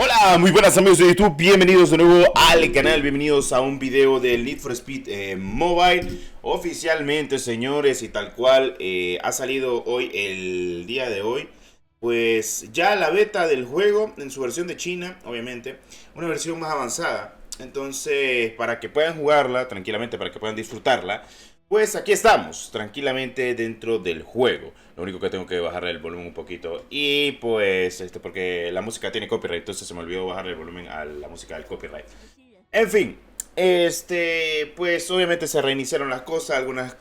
Hola, muy buenas amigos de YouTube, bienvenidos de nuevo al canal, bienvenidos a un video del Need for Speed Mobile. Oficialmente, señores, y tal cual, ha salido hoy, el día de hoy, pues ya la beta del juego en su versión de China, obviamente, una versión más avanzada. Entonces, para que puedan jugarla tranquilamente, para que puedan disfrutarla, pues aquí estamos, tranquilamente dentro del juego. Lo único que tengo que bajarle el volumen un poquito. Y pues, porque la música tiene copyright, entonces se me olvidó bajarle el volumen a la música del copyright. En fin, pues obviamente se reiniciaron las cosas, algunas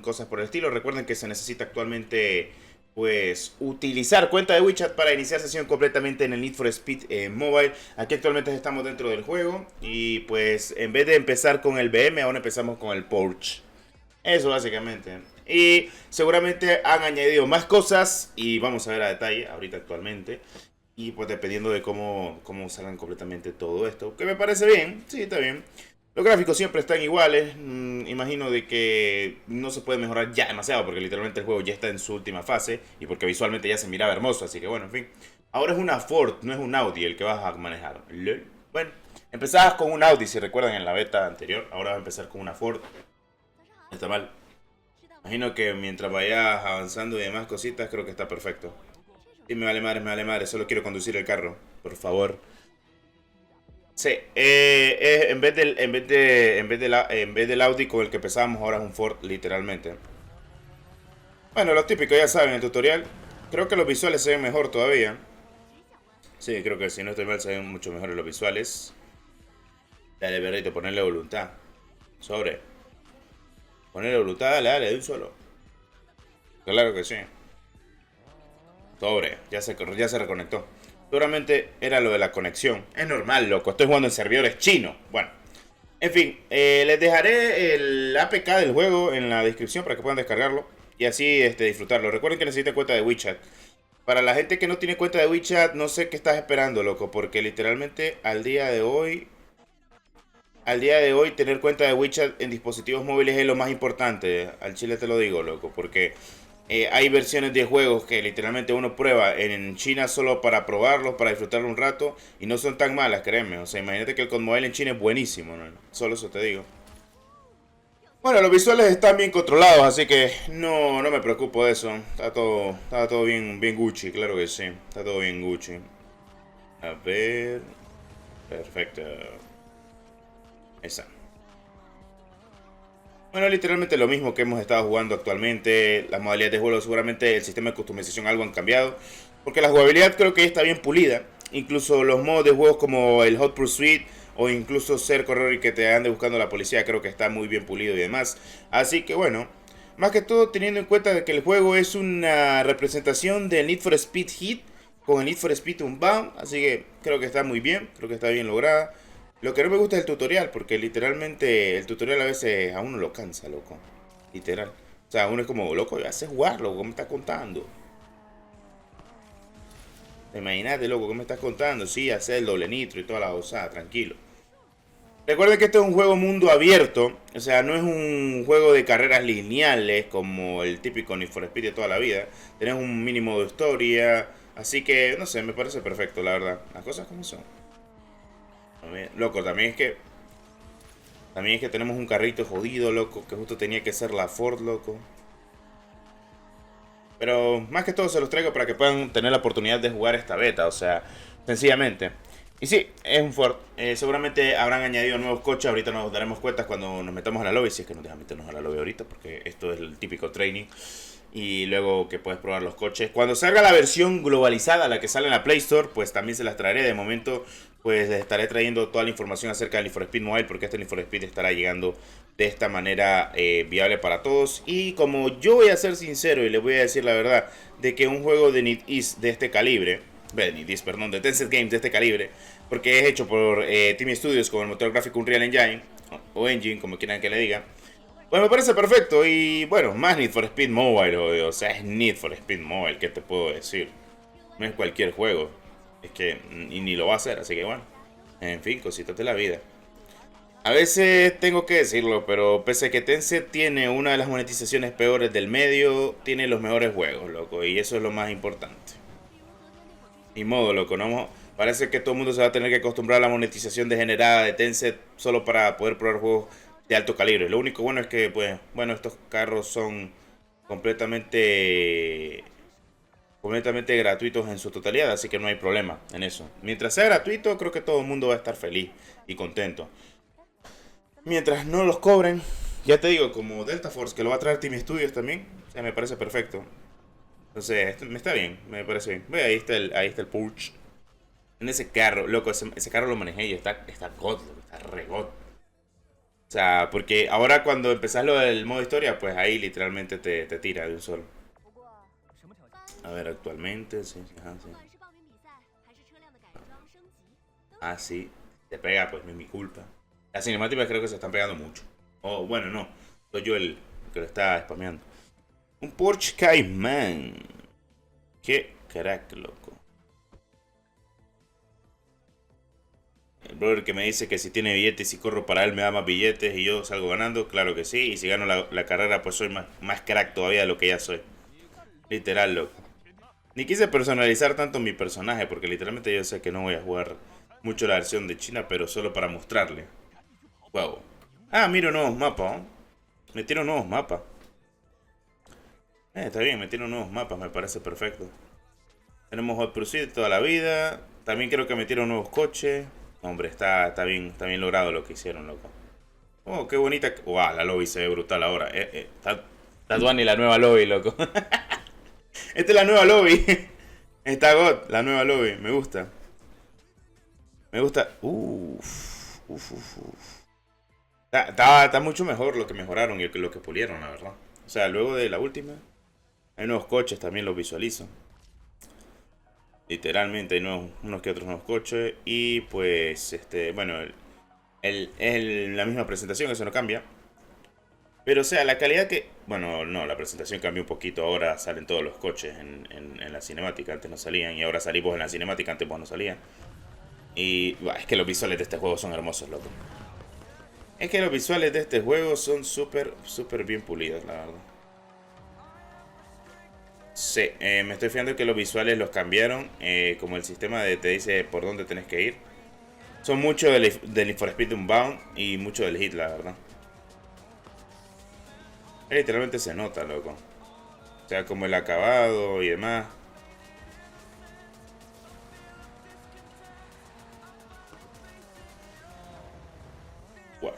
cosas por el estilo. Recuerden que se necesita actualmente, pues, utilizar cuenta de WeChat para iniciar sesión completamente en el Need for Speed Mobile. Aquí actualmente estamos dentro del juego y pues en vez de empezar con el BM, ahora empezamos con el Porsche. Eso básicamente. Y seguramente han añadido más cosas y vamos a ver a detalle ahorita actualmente. Y pues dependiendo de cómo salgan completamente todo esto. Que me parece bien, sí, está bien. Los gráficos siempre están iguales. Imagino de que no se puede mejorar ya demasiado porque literalmente el juego ya está en su última fase. Y porque visualmente ya se miraba hermoso, así que bueno, en fin. Ahora es una Ford, no es un Audi el que vas a manejar. ¿Lol? Bueno, empezabas con un Audi si recuerdan en la beta anterior. Ahora vas a empezar con una Ford. No está mal. Imagino que mientras vayas avanzando y demás cositas, creo que está perfecto. Y me vale madre, solo quiero conducir el carro, por favor. Sí, en vez del Audi con el que empezábamos, ahora es un Ford, literalmente. Bueno, lo típico, ya saben, el tutorial. Creo que los visuales se ven mejor todavía. Sí, creo que si no estoy mal, se ven mucho mejores los visuales. Dale, perrito, ponerle voluntad. Sobre. Ponerle voluntad, dale, de un solo. Claro que sí. Sobre, ya se reconectó. Seguramente era lo de la conexión. Es normal, loco. Estoy jugando en servidores chinos. Bueno, en fin, les dejaré el APK del juego en la descripción para que puedan descargarlo y así disfrutarlo. Recuerden que necesitan cuenta de WeChat. Para la gente que no tiene cuenta de WeChat, no sé qué estás esperando, loco, porque literalmente al día de hoy, tener cuenta de WeChat en dispositivos móviles es lo más importante. Al chile te lo digo, loco, porque hay versiones de juegos que literalmente uno prueba en China solo para probarlos, para disfrutarlo un rato, y no son tan malas, créeme. O sea, imagínate que el Conmobile en China es buenísimo, ¿no? Solo eso te digo. Bueno, los visuales están bien controlados, así que no me preocupo de eso. Está todo bien, bien Gucci, claro que sí. Está todo bien Gucci. A ver. Perfecto. Esa. Bueno, literalmente lo mismo que hemos estado jugando actualmente. Las modalidades de juego, seguramente el sistema de customización algo han cambiado. Porque la jugabilidad creo que ya está bien pulida. Incluso los modos de juegos como el Hot Pursuit o incluso ser corredor y que te ande buscando la policía creo que está muy bien pulido y demás. Así que bueno, más que todo teniendo en cuenta de que el juego es una representación del Need for Speed Heat con el Need for Speed Unbound. Así que creo que está muy bien, creo que está bien lograda. Lo que no me gusta es el tutorial, porque literalmente el tutorial a veces a uno lo cansa, loco. Literal. O sea, uno es como, loco, ya sé jugar, loco, ¿qué me estás contando? Imagínate, loco, ¿qué me estás contando? Sí, hacer el doble nitro y toda la osada, tranquilo. Recuerden que este es un juego mundo abierto, o sea, no es un juego de carreras lineales como el típico Need for Speed de toda la vida. Tenés un mínimo de historia, así que, no sé, me parece perfecto, la verdad. Las cosas como son. Loco, también es que tenemos un carrito jodido, loco, que justo tenía que ser la Ford, loco. Pero más que todo se los traigo para que puedan tener la oportunidad de jugar esta beta, o sea, sencillamente. Y sí, es un Ford. Seguramente habrán añadido nuevos coches, ahorita nos daremos cuenta cuando nos metamos a la lobby, si es que nos dejan meternos a la lobby ahorita, porque esto es el típico training. Y luego que puedes probar los coches. Cuando salga la versión globalizada, la que sale en la Play Store, pues también se las traeré. De momento, pues les estaré trayendo toda la información acerca del Need for Speed Mobile, porque este Need for Speed estará llegando de esta manera viable para todos. Y como yo voy a ser sincero y les voy a decir la verdad, de que un juego de NetEase de este calibre, perdón, de Tencent Games de este calibre, porque es hecho por Team Studios con el motor gráfico Unreal Engine, o Engine, como quieran que le diga. Bueno, me parece perfecto y bueno, más Need for Speed Mobile, o sea, es Need for Speed Mobile, ¿qué te puedo decir? No es cualquier juego, es que ni lo va a hacer, así que bueno, en fin, cositas de la vida. A veces tengo que decirlo, pero pese a que Tencent tiene una de las monetizaciones peores del medio, tiene los mejores juegos, loco, y eso es lo más importante. Ni modo, loco, Parece que todo el mundo se va a tener que acostumbrar a la monetización degenerada de Tencent solo para poder probar juegos de alto calibre. Lo único bueno es que, pues, bueno, estos carros son completamente gratuitos en su totalidad, así que no hay problema en eso. Mientras sea gratuito, creo que todo el mundo va a estar feliz y contento. Mientras no los cobren, ya te digo, como Delta Force, que lo va a traer Team Studios también, o sea, me parece perfecto. Entonces, me está bien, me parece bien. Ve, ahí está el Porsche. En ese carro, loco, ese carro lo manejé y está god, loco, está re god. O sea, porque ahora cuando empezás lo del modo historia, pues ahí literalmente te tira de un solo. A ver, actualmente, sí, ajá, sí. Ah, sí, te pega, pues, no es mi culpa. Las cinemáticas creo que se están pegando mucho. Oh, bueno, no, soy yo el que lo está spameando. Un Porsche Cayman. Qué crack, loco. El brother que me dice que si tiene billetes y si corro para él me da más billetes y yo salgo ganando, claro que sí. Y si gano la carrera, pues soy más crack todavía de lo que ya soy. Literal, loco. Ni quise personalizar tanto mi personaje porque literalmente yo sé que no voy a jugar mucho la versión de China, pero solo para mostrarle. Wow. Ah, miro nuevos mapas, ¿no? Metieron nuevos mapas. Está bien, metieron nuevos mapas, me parece perfecto. Tenemos Hot Pursuit toda la vida. También creo que metieron nuevos coches. Hombre, está bien logrado lo que hicieron, loco. Oh, qué bonita. Wow, la lobby se ve brutal ahora. Está Duani la nueva lobby, loco. Esta es la nueva lobby. Está God, la nueva lobby. Me gusta. Me gusta. Está mucho mejor lo que mejoraron y lo que pulieron, la verdad. O sea, luego de la última, hay nuevos coches, también los visualizo. Literalmente hay unos que otros nuevos coches. Y pues, bueno, la misma presentación, eso no cambia. Pero o sea, la calidad que... Bueno, no, la presentación cambió un poquito. Ahora salen todos los coches en la cinemática. Antes no salían. Y ahora salimos en la cinemática. Antes pues no salían. Y es que los visuales de este juego son hermosos, loco. Es que los visuales de este juego son súper bien pulidos, la verdad. Sí, me estoy fijando que los visuales los cambiaron. Como el sistema te dice por dónde tenés que ir. Son mucho del Need for Speed Unbound y mucho del Hit, la verdad. Literalmente se nota, loco. O sea, como el acabado y demás. Wow.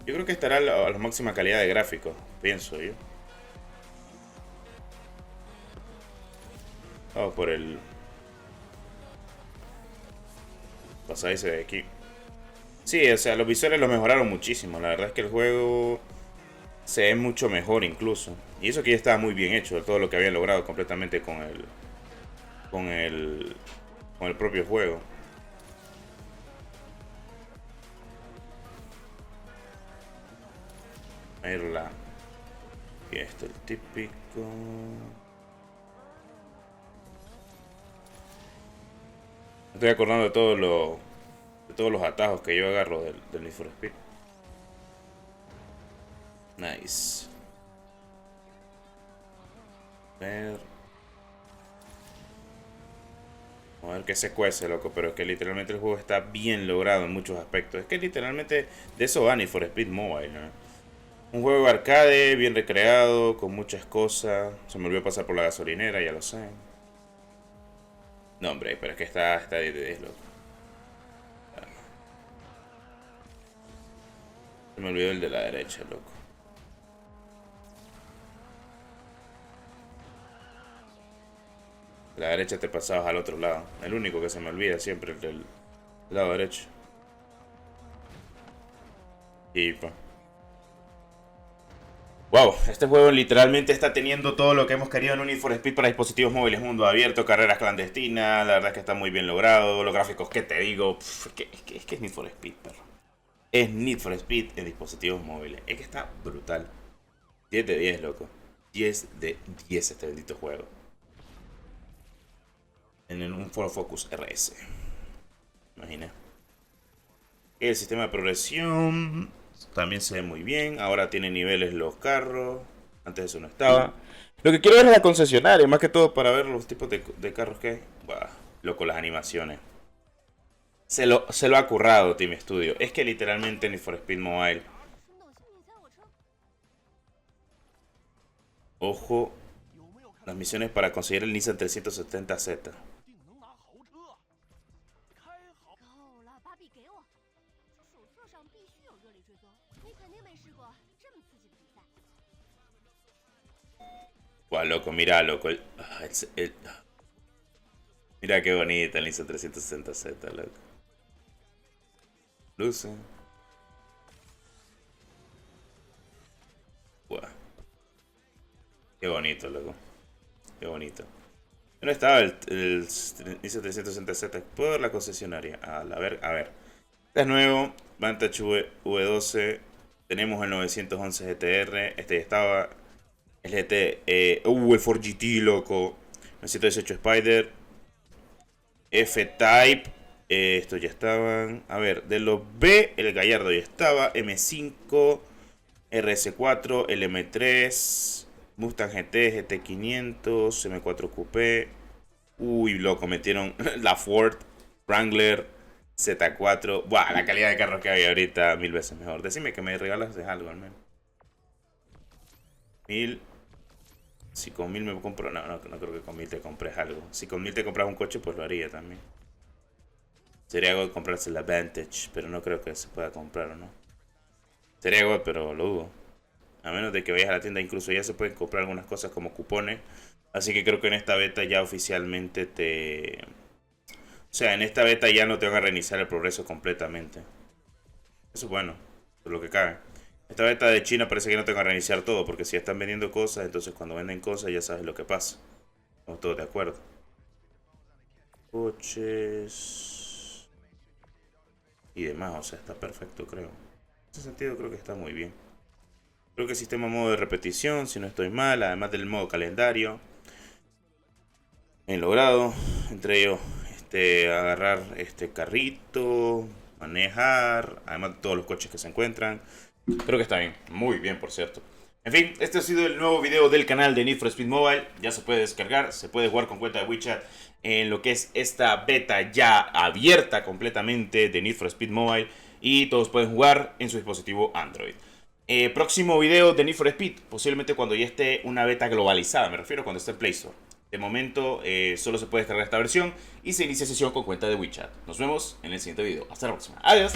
Yo creo que estará a la máxima calidad de gráficos, pienso yo. Vamos por el... Pasadise de aquí. Sí, o sea, los visuales los mejoraron muchísimo. La verdad es que el juego se ve mucho mejor incluso. Y eso que ya estaba muy bien hecho, todo lo que habían logrado completamente con el propio juego. Verla. Y esto el típico. Me estoy acordando de todos los atajos que yo agarro del Need for Speed. Nice. Ver. A ver qué se cuece, loco. Pero es que literalmente el juego está bien logrado en muchos aspectos. Es que literalmente de eso va Need for Speed Mobile, ¿no? Un juego arcade, bien recreado, con muchas cosas. Se me olvidó pasar por la gasolinera, ya lo sé. No, hombre, pero es que está de 10, loco. Se me olvidó el de la derecha, loco. La derecha te pasabas al otro lado. El único que se me olvida siempre es el del lado derecho. Y pa. Wow, este juego literalmente está teniendo todo lo que hemos querido en un Need for Speed para dispositivos móviles, mundo abierto, carreras clandestinas, la verdad es que está muy bien logrado, los gráficos que te digo, es que es Need for Speed, perro. Es Need for Speed en dispositivos móviles, es que está brutal. 10 de 10, loco. 10 de 10 este bendito juego. En un Ford Focus RS. Imagina. El sistema de progresión también se ve muy bien. Ahora tiene niveles los carros. Antes eso no estaba. Lo que quiero ver es la concesionaria, más que todo para ver los tipos de carros que hay. Bah, loco, las animaciones. Se lo ha currado Team Studio. Es que literalmente Need for Speed Mobile. Ojo. Las misiones para conseguir el Nissan 370Z. Guau, loco, mira, loco. Mira qué bonita el Nissan 360Z, loco. Luce. Guau. Qué bonito, loco. Qué bonito. ¿Dónde estaba el Nissan 360Z? ¿Puedo ver la concesionaria? A ver, a ver. Este es nuevo. Vantage V12. Tenemos el 911 GTR. Este ya estaba. El GT. El Ford GT, loco. 918 Spider. F-Type. Estos ya estaban. A ver, de los B, el Gallardo ya estaba. M5. RS4. El M3. Mustang GT, GT500. M4 Coupé. Uy, loco, metieron la Ford. Wrangler. Z4. Buah, la calidad de carros que hay ahorita, 1000 veces mejor. Decime que me regalas de algo al menos. 1000. Si con 1000 me compro. No creo que con 1000 te compres algo. Si con 1000 te compras un coche, pues lo haría también. Sería algo de comprarse la Vantage, pero no creo que se pueda comprar o no. Sería algo, pero lo dudo. A menos de que vayas a la tienda, incluso ya se pueden comprar algunas cosas como cupones. Así que creo que en esta beta ya oficialmente te... O sea, en esta beta ya no te van a reiniciar el progreso completamente. Eso es bueno, por lo que cabe. Esta beta de China parece que no te van a reiniciar todo, porque si ya están vendiendo cosas, entonces cuando venden cosas ya sabes lo que pasa. Estamos todos de acuerdo. Coches... y demás, o sea, está perfecto, creo. En ese sentido creo que está muy bien. Creo que el sistema modo de repetición, si no estoy mal, además del modo calendario. He logrado, entre ellos, agarrar este carrito, manejar, además de todos los coches que se encuentran. Creo que está bien, muy bien por cierto. En fin, este ha sido el nuevo video del canal de Need for Speed Mobile. Ya se puede descargar, se puede jugar con cuenta de WeChat en lo que es esta beta ya abierta completamente de Need for Speed Mobile. Y todos pueden jugar en su dispositivo Android. Próximo video de Need for Speed, posiblemente cuando ya esté una beta globalizada, me refiero cuando esté en Play Store. De momento solo se puede descargar esta versión y se inicia sesión con cuenta de WeChat. Nos vemos en el siguiente video. Hasta la próxima. Adiós.